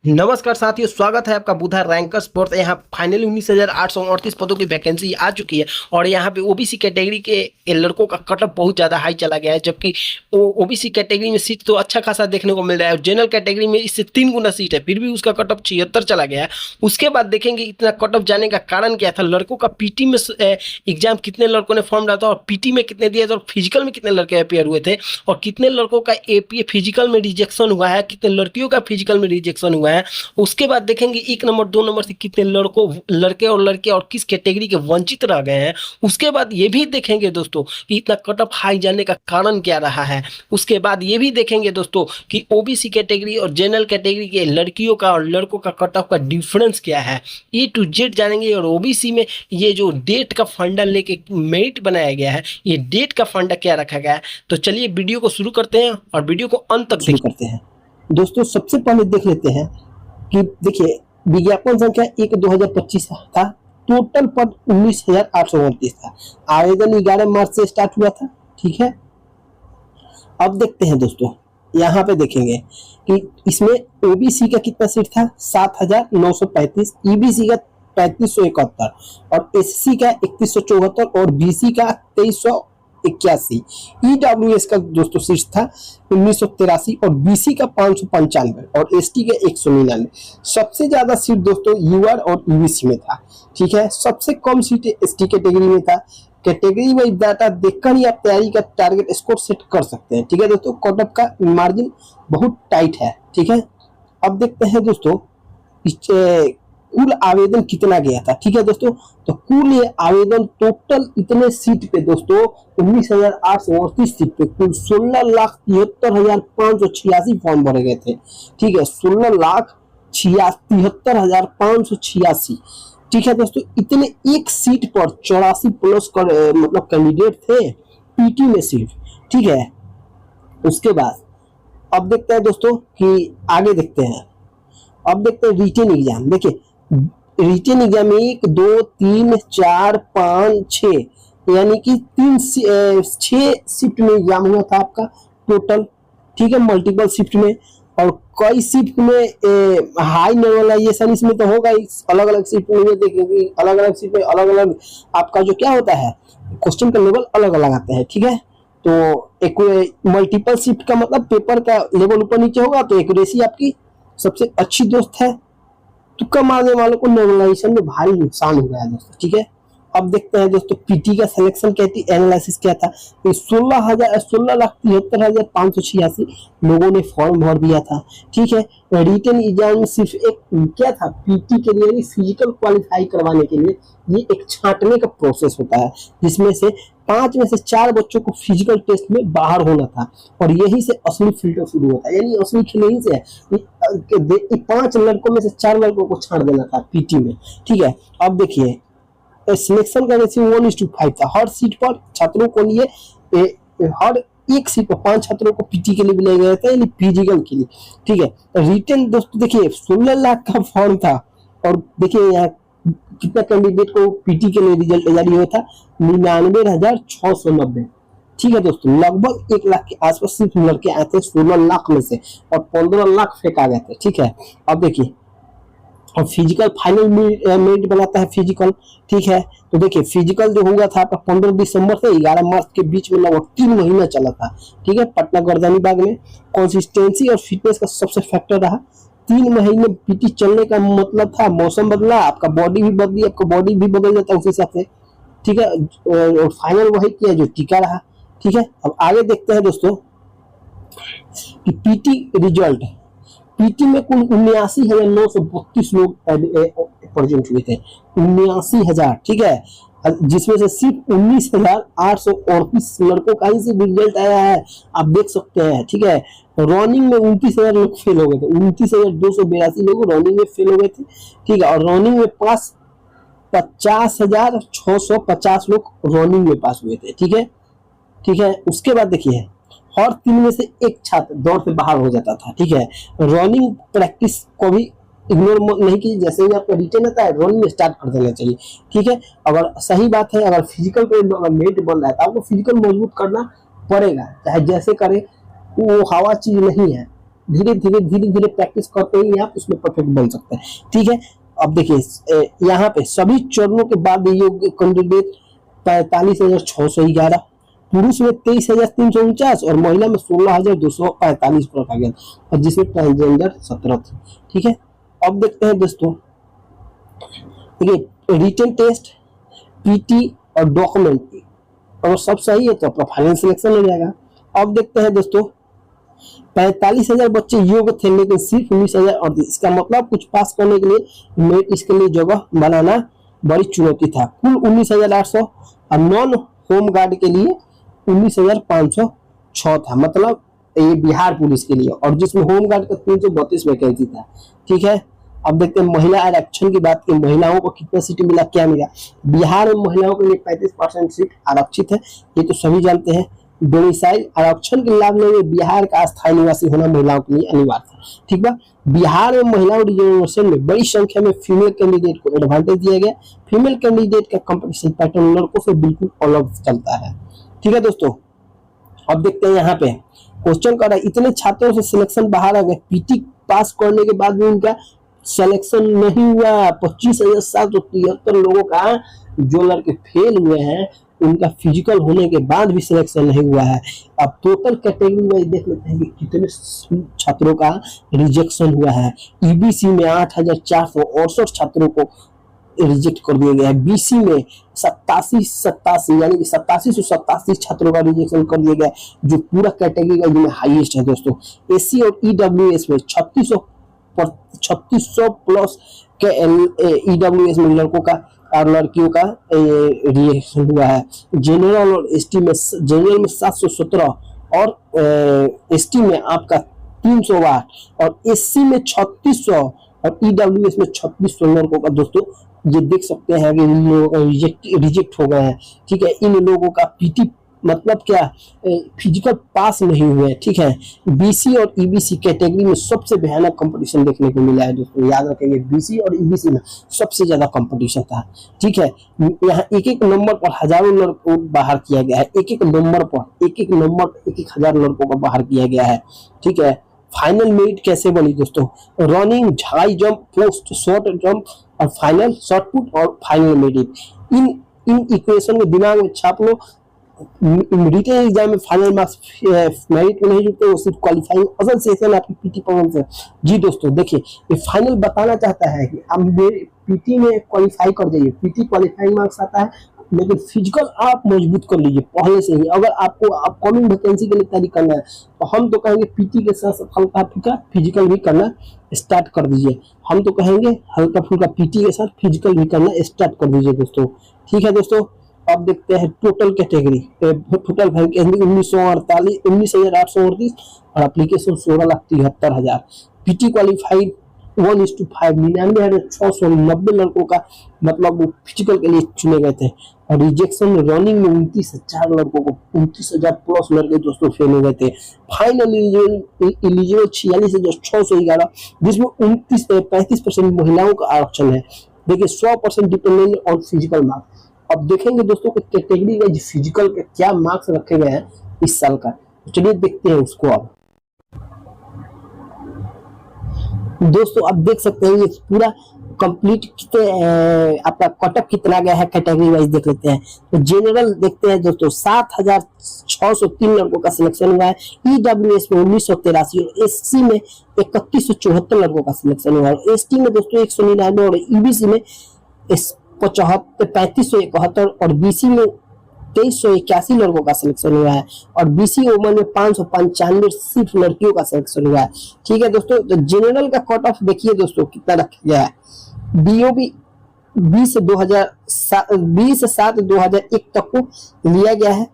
नमस्कार साथियों, स्वागत है आपका बुधा रैंकर स्पोर्ट्स। यहाँ फाइनली 19,838 पदों की वैकेंसी आ चुकी है और यहाँ पे ओबीसी कैटेगरी के लड़कों का कटअप बहुत ज़्यादा हाई चला गया है। जबकि ओबीसी कैटेगरी में सीट तो अच्छा खासा देखने को मिल रहा है और जनरल कैटेगरी में इससे 3 गुना सीट है, फिर भी उसका कटअप 76 चला गया है। उसके बाद देखेंगे इतना कटअप जाने का कारण क्या था, लड़कों का पीटी में एग्जाम कितने लड़कों ने फॉर्म डाला था और पीटी में कितने दिए थे और फिजिकल में कितने लड़के अपेयर हुए थे और कितने लड़कों का एपीए फिजिकल में रिजेक्शन हुआ है, कितने लड़कियों का फिजिकल में रिजेक्शन हुआ है। उसके बाद देखेंगे 1 नंबर 2 नंबर से कितने लड़के और लड़के और किस कैटेगरी के वंचित रह गए हैं। उसके बाद ये भी देखेंगे दोस्तों कि इतना कट ऑफ हाई जाने का कारण क्या रहा है। उसके बाद ये भी देखेंगे दोस्तों कि ओबीसी कैटेगरी और जनरल कैटेगरी के लड़कियों का और लड़कों का कट ऑफ का डिफरेंस क्या है, ए टू जेड जानेंगे। और ओबीसी में ये जो डेट का फंडा लेके मेरिट बनाया गया है, ये डेट का फंडा क्या रखा गया है। तो चलिए वीडियो को शुरू करते हैं और वीडियो को अंत तक शुरू करते हैं। दोस्तों सबसे पहले देख लेते हैं कि देखिए विज्ञापन संख्या 1/2025 था। टोटल पद 19,829 था। आवेदन 11 मार्च से स्टार्ट हुआ था। ठीक है, अब देखते हैं दोस्तों, यहाँ पे देखेंगे कि इसमें ओबीसी का कितना सीट था, 7,935, ईबीसी का 3,571 और एससी का 3,174 और बीसी का 2,381। ईडब्ल्यूएस का दोस्तों सीट था 1983 और बीसी का 595 और एसटी का 199। सबसे ज्यादा सीट दोस्तों यूआर और ईबीसी में था। ठीक है, सबसे कम सीट एसटी कैटेगरी में था। कैटेगरी वाइज डाटा देखकर ही आप तैयारी का टारगेट स्कोर सेट कर सकते हैं। ठीक है दोस्तों, कटअप का मार्जिन बहुत टाइट है। ठीक है, अब देखते हैं दोस्तों कुल आवेदन कितना गया था। ठीक है दोस्तों, तो कुल ये आवेदन टोटल इतने सीट पे दोस्तों 19,838 सीट पे कुल 16,73,586 फॉर्म भरे गए थे। ठीक है, 16,73,586। ठीक है दोस्तों, इतने एक सीट पर 84 प्लस मतलब कैंडिडेट थे पीटी में सीट। ठीक है, उसके बाद अब देखते हैं दोस्तों कि आगे देखते हैं। अब देखते हैं रिटेन एग्जाम। देखिए रिटेन एग्जाम 1 2 3 4 5 6 यानी कि 6 शिफ्ट में एग्जाम हुआ था आपका टोटल। ठीक है, मल्टीपल शिफ्ट में और कई शिफ्ट में हाई नॉर्मलाइजेशन इसमें तो होगा। अलग अलग शिफ्ट में देखेंगे, अलग अलग शिफ्ट में अलग अलग आपका जो क्या होता है क्वेश्चन का लेवल अलग अलग आता है। ठीक है, तो एक मल्टीपल शिफ्ट का मतलब पेपर का लेवल ऊपर नीचे होगा तो एक्यूरेसी आपकी सबसे अच्छी दोस्त है। तुक्का मारने वालों को नॉर्मलाइजेशन में भारी नुकसान हो गया दोस्तों। ठीक है, अब देखते हैं दोस्तों पीटी का सिलेक्शन एनालिसिस क्या था। 16,73,586 लोगों ने फॉर्म भर दिया था। ठीक है, रिटन एग्जाम में सिर्फ एक क्या था, पीटी के लिए फिजिकल क्वालिफाई करवाने के लिए ये एक छांटने का प्रोसेस होता है, जिसमें से 5 में से 4 बच्चों को फिजिकल टेस्ट में बाहर होना था और यही से असली फिल्टर शुरू होता है। यानी असली खेल यही से है। 5 लड़कों में से 4 लड़कों को छांट देना था पीटी में। ठीक है, अब देखिए सिलेक्शन का रेशियो 1:5 था। हर सीट पर छात्रों को लिए हर एक सीट पर 5 छात्रों को पीटी के लिए बुलाया गया था, यानी फिजिकल के लिए। ठीक है, रिटन दोस्तों देखिए 16 लाख का फॉर्म था और देखिए यहाँ कितना कैंडिडेट को पीटी के लिए रिजल्ट जारी हुआ था, 99,690। ठीक है दोस्तों, लगभग 1 लाख के आसपास सिर्फ लड़के आए थे 16 लाख में से और 15 लाख फेंक आ गए थे। ठीक है, अब देखिए और फिजिकल फाइनल मेरिट बनाता है फिजिकल। ठीक है, तो देखिए फिजिकल जो हुआ था आपका 15 दिसंबर से 11 मार्च के बीच में लगभग 3 महीना चला था। ठीक है, पटना गर्दनी बाग में कंसिस्टेंसी और फिटनेस का सबसे फैक्टर रहा। 3 महीने पीटी चलने का मतलब था मौसम बदला, आपका बॉडी भी बदली, आपका बॉडी भी बदल जाता है उस हिसाब से। ठीक है, और फाइनल वही किया जो टिका रहा। ठीक है, अब आगे देखते हैं दोस्तों कि पीटी रिजल्ट। पीटी में कुल 79,932 लोग प्रेजेंट हुए थे। 79,000। ठीक है, जिसमें से सिर्फ 19,838 लड़कों का ही सिर्फ रिजल्ट आया है, आप देख सकते हैं। ठीक है, रनिंग में 29,000 लोग फेल हो गए थे। 29,282 लोग रनिंग में फेल हो गए थे। ठीक है, और रनिंग में पास 50,650 लोग रनिंग में पास हुए थे। ठीक है, ठीक है, उसके बाद देखिए हर 3 में से 1 छात्र दौड़ से बाहर हो जाता था। ठीक है, रनिंग प्रैक्टिस को भी इग्नोर नहीं कीजिए। जैसे ही आपका रिटेन आता है रनिंग स्टार्ट कर देना चाहिए। ठीक है, अगर सही बात है, अगर फिजिकल पे मेरिट बन रहा है तो आपको फिजिकल मजबूत करना पड़ेगा, चाहे जैसे करे। वो हवा चीज नहीं है। धीरे धीरे प्रैक्टिस करते ही आप उसमें परफेक्ट बन सकते हैं। ठीक है, अब देखिए यहाँ पे सभी चरणों के बाद योग्य कैंडिडेट 45,611, पुरुष में 23,349 और महिला में 16,245 पर रखा गया, और जिसमें ट्रांसजेंडर 17 थे। ठीक है, अब देखते हैं दोस्तों, देखिए रिटन टेस्ट, पीटी और डॉक्यूमेंट अगर सब सही है तो आपका फाइनल सिलेक्शन हो जाएगा। अब देखते हैं दोस्तों, 45,000 बच्चे योग्य थे लेकिन सिर्फ 19,000, और इसका मतलब कुछ पास करने के लिए मेरिट इसके लिए जगह बनाना बड़ी चुनौती था। कुल 19,800 और नॉन होम गार्ड के लिए 19,506 था, मतलब ये बिहार पुलिस के लिए, और जिसमें होम गार्ड का 332 वैकेंसी था। ठीक है, अब देखते हैं महिला आरक्षण की बात की, महिलाओं को कितना सीट मिला, क्या मिला। बिहार में महिलाओं के लिए 35% सीट आरक्षित है, ये तो सभी जानते हैं। डोमिसाइल आरक्षण के लाभ लेने बिहार का अस्थायी निवासी होना महिलाओं के लिए अनिवार्य था। ठीक बा, बिहार में महिलाओं रिजर्वेशन में बड़ी संख्या में फीमेल कैंडिडेट को एडवांटेज दिया गया। फीमेल कैंडिडेट का कंपटीशन पैटर्न लड़कों से बिल्कुल अलग चलता है। ठीक है दोस्तों, अब देखते हैं यहाँ पे क्वेश्चन कर रहा है, इतने छात्रों से सिलेक्शन बाहर आ गए, पीटी पास करने के बाद भी उनका सिलेक्शन नहीं हुआ। 25,773 लोगों का जो लड़के फेल हुए हैं उनका फिजिकल होने के बाद भी सिलेक्शन नहीं हुआ है। अब टोटल कैटेगरी में देख लेते हैं कि कितने छात्रों का रिजेक्शन हुआ है। ईबीसी में 8,468 छात्रों को रिजेक्ट कर दिया गया है। बीसी में 87 यानी कि 87 छात्रों का रिजेक्शन कर दिया गया है, जो पूरा कैटेगरी में हाईएस्ट है दोस्तों। एससी और ईडब्ल्यूएस में 3600 प्लस के ईडब्ल्यूएस में लड़कों का और लड़कियों का रिजेक्शन हुआ है। जनरल और एसटी में, जनरल में 717 और एसटी में आपका 308 और एससी में 3600 और ईडब्ल्यूएस में 3600 लड़कों का दोस्तों ये देख सकते हैं कि इन लोगों का रिजेक्ट हो गए हैं। ठीक है, इन लोगों का पीटी मतलब क्या, फिजिकल पास नहीं हुए। ठीक है, बीसी और ईबीसी कैटेगरी में सबसे भयानक कंपटीशन देखने को मिला है दोस्तों, याद रखेंगे बीसी और ईबीसी में सबसे ज्यादा कंपटीशन था। ठीक है, यहाँ एक एक नंबर पर हजारों लड़कों को बाहर किया गया है, एक एक नंबर पर एक एक हजार लड़कों को बाहर किया गया है। ठीक है, फाइनल मेरिट कैसे बनी दोस्तों, running, high jump, post, short jump और फाइनल शॉर्ट पुट और फाइनल मेरिट, इन इक्वेशन को दिमाग में छाप लो। रिटन एग्जाम में फाइनल मार्क्स मेरिट में नहीं जुड़ते, वो सिर्फ क्वालिफाइंग असल सेशन आपकी पीटी परफॉर्मेंस है। जी दोस्तों देखिए, ये फाइनल बताना चाहता है कि आप पीटी में क्वालिफाई कर जाइए, पीटी क्वालिफाइंग मार्क्स आता है, लेकिन फिजिकल आप मजबूत कर लीजिए पहले से ही। अगर आपको अपकमिंग वैकेंसी के लिए तैयारी करना है तो हम तो कहेंगे पीटी के साथ हल्का फुल्का फिजिकल भी करना स्टार्ट कर दीजिए। हम तो कहेंगे हल्का फुल्का पीटी के साथ फिजिकल भी करना स्टार्ट कर दीजिए दोस्तों। ठीक है दोस्तों, अब देखते हैं टोटल कैटेगरी, टोटल वैकेंसी 19,838 और एप्लीकेशन 16,73,000। पीटी क्वालिफाइड 1:5, 99,690 लड़कों का मतलब वो फिजिकल के लिए चुने गए थे। और रिजेक्शन रनिंग में 29,000 लड़कों को, 29,000 प्लस लड़के दोस्तों फेल हो गए थे। फाइनल एलिजिबल 46,611, जिसमें 35% महिलाओं का आरक्षण है। देखिए 100% डिपेंडेंट ऑन फिजिकल मार्क्स। अब देखेंगे दोस्तों कि कैटेगरी का फिजिकल के क्या मार्क्स रखे गए हैं इस साल का, चलिए देखते हैं उसको। अब दोस्तों आप देख सकते हैं ये पूरा कंप्लीट आपका कटअप कितना गया है कैटेगरी वाइज देख लेते हैं। तो जनरल देखते हैं दोस्तों 7,603 लड़कों का सिलेक्शन हुआ है। ईडब्ल्यूएस में 1983 और एससी में 3,174 लड़कों का सिलेक्शन हुआ है। एसटी में दोस्तों 199 और ईबीसी में 3,571 और बीसी में 2,381 लड़कों का सिलेक्शन हुआ है। और बीसी वुमन में 595 सिर्फ लड़कियों का सिलेक्शन हुआ है। ठीक है दोस्तों, तो जनरल का कट ऑफ देखिए दोस्तों कितना रखा गया है। बीओबी 20/7/2001 तक को लिया गया है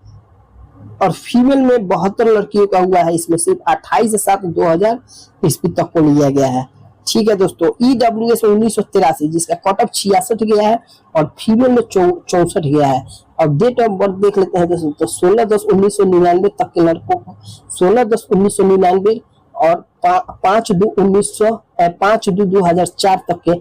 और फीमेल में 72 लड़कियों का हुआ है, इसमें सिर्फ 28/7/2000 ईस्वी तक को लिया गया है। ठीक है दोस्तों, ईडब्ल्यूएस में 1983 जिसका कट ऑफ 66 गया है और फीमेल में 64 गया है। और डेट ऑफ बर्थ देख लेते हैं दोस्तों, तो 16/10/1999 तक के लड़कों को, 16/10/1999 और 5/2/2004 तक के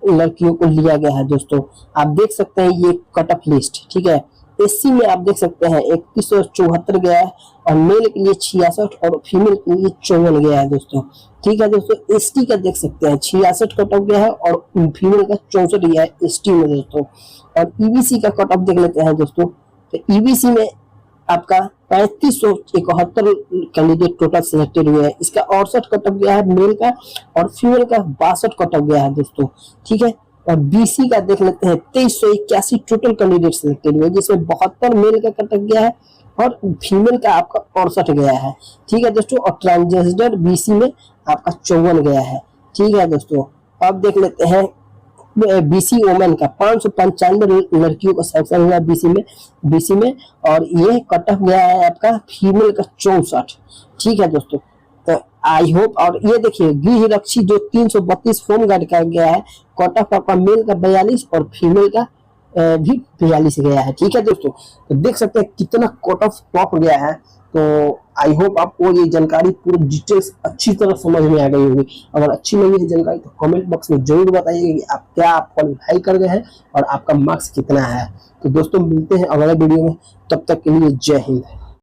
लड़कियों को लिया गया है दोस्तों। आप देख सकते हैं ये कट ऑफ लिस्ट। ठीक है, एससी में आप देख सकते हैं 3174 गया है, और मेल के लिए 66 और फीमेल के लिए 54 गया है दोस्तों। ठीक है दोस्तों, एसटी का देख सकते हैं 66 कट ऑफ गया है और फीमेल का 64 गया है एसटी में दोस्तों। और ईबीसी का कट ऑफ देख लेते हैं दोस्तों, तो ईबीसी में आपका 3571 कैंडिडेट टोटल सिलेक्टेड हुए हैं। इसका 68 कट ऑफ गया है मेल का, और फीमेल का 62 कट ऑफ गया है दोस्तों। ठीक है, और बीसी का देख लेते हैं 2381 टोटल कैंडिडेट सिलेक्टेड हुए, जिसमें 72 मेल का कट ऑफ गया है और फीमेल का आपका 68 गया है। ठीक है दोस्तों, और ट्रांसजेंडर बीसी में आपका 54 गया है। ठीक है दोस्तों, अब देख लेते हैं बीसी वोमेन का 595 लड़कियों का सिलेक्शन हुआ बीसी में, और ये कट ऑफ गया है आपका फीमेल का 64। ठीक है दोस्तों, तो आई होप, और ये देखिए गृह रक्षी जो 332 होम गार्ड का गया है, कट ऑफ आपका मेल का 42 और फीमेल का भी 42 गया है। ठीक है दोस्तों, तो देख सकते हैं कितना कट ऑफ टॉप गया है। तो आई होप आपको ये जानकारी पूरी डिटेल्स अच्छी तरह समझ में आ गई होगी। अगर अच्छी लगी है जानकारी तो कमेंट बॉक्स में जरूर बताइए कि आप क्वालिफाई कर गए हैं और आपका मार्क्स कितना है। तो दोस्तों मिलते हैं अगले वीडियो में, तब तक के लिए जय हिंद।